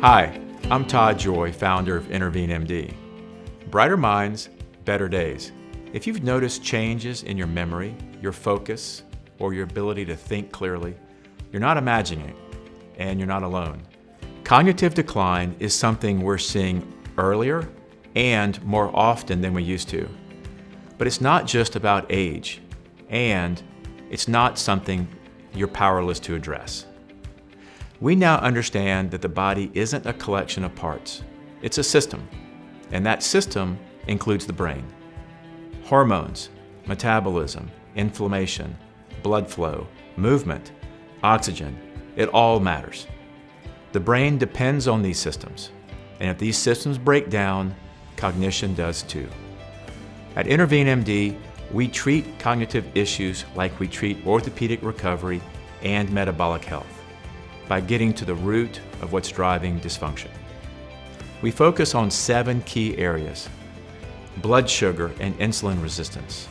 Hi, I'm Dr Joye, founder of InterveneMD. Brighter minds, better days. If you've noticed changes in your memory, your focus, or your ability to think clearly, you're not imagining it, and you're not alone. Cognitive decline is something we're seeing earlier and more often than we used to. But it's not just about age, and it's not something you're powerless to address. We now understand that the body isn't a collection of parts. It's a system, and that system includes the brain. Hormones, metabolism, inflammation, blood flow, movement, oxygen, it all matters. The brain depends on these systems, and if these systems break down, cognition does too. At InterveneMD, we treat cognitive issues like we treat orthopedic recovery and metabolic health, by getting to the root of what's driving dysfunction. We focus on 7 key areas: blood sugar and insulin resistance,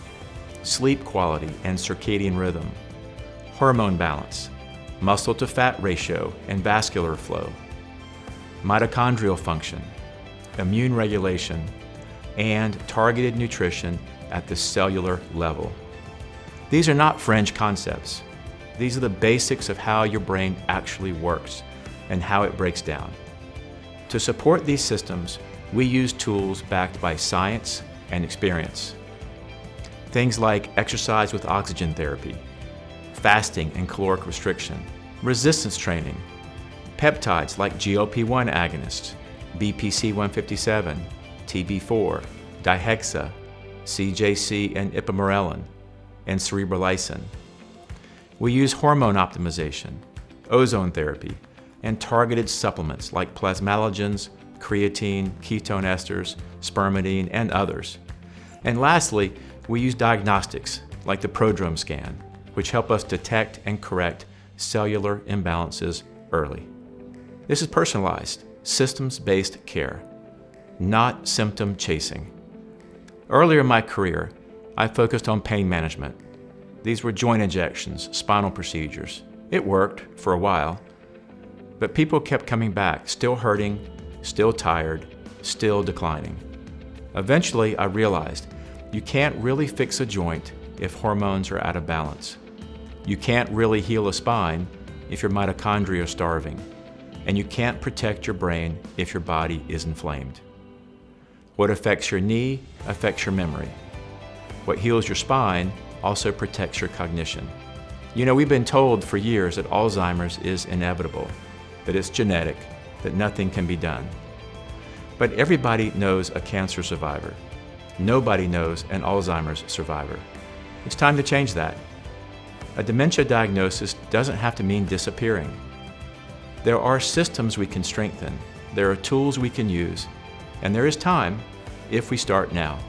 sleep quality and circadian rhythm, hormone balance, muscle to fat ratio and vascular flow, mitochondrial function, immune regulation, and targeted nutrition at the cellular level. These are not fringe concepts. These are the basics of how your brain actually works and how it breaks down. To support these systems, we use tools backed by science and experience. Things like exercise with oxygen therapy, fasting and caloric restriction, resistance training, peptides like GLP-1 agonists, BPC 157, TB4, dihexa, CJC and ipamorelin, and cerebrolysin. We use hormone optimization, ozone therapy, and targeted supplements like plasmalogens, creatine, ketone esters, spermidine, and others. And lastly, we use diagnostics like the prodrome scan, which help us detect and correct cellular imbalances early. This is personalized, systems-based care, not symptom chasing. Earlier in my career, I focused on pain management. These were joint injections, spinal procedures. It worked for a while, but people kept coming back, still hurting, still tired, still declining. Eventually, I realized you can't really fix a joint if hormones are out of balance. You can't really heal a spine if your mitochondria are starving, and you can't protect your brain if your body is inflamed. What affects your knee affects your memory. What heals your spine also protects your cognition. You know, we've been told for years that Alzheimer's is inevitable, that it's genetic, that nothing can be done. But everybody knows a cancer survivor. Nobody knows an Alzheimer's survivor. It's time to change that. A dementia diagnosis doesn't have to mean disappearing. There are systems we can strengthen, there are tools we can use, and there is time if we start now.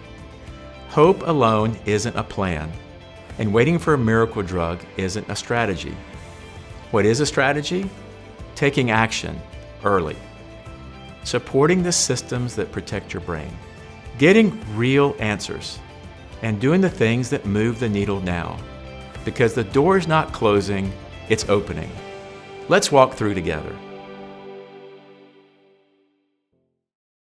Hope alone isn't a plan, and waiting for a miracle drug isn't a strategy. What is a strategy? Taking action early. Supporting the systems that protect your brain. Getting real answers. And doing the things that move the needle now. Because the door is not closing, it's opening. Let's walk through together.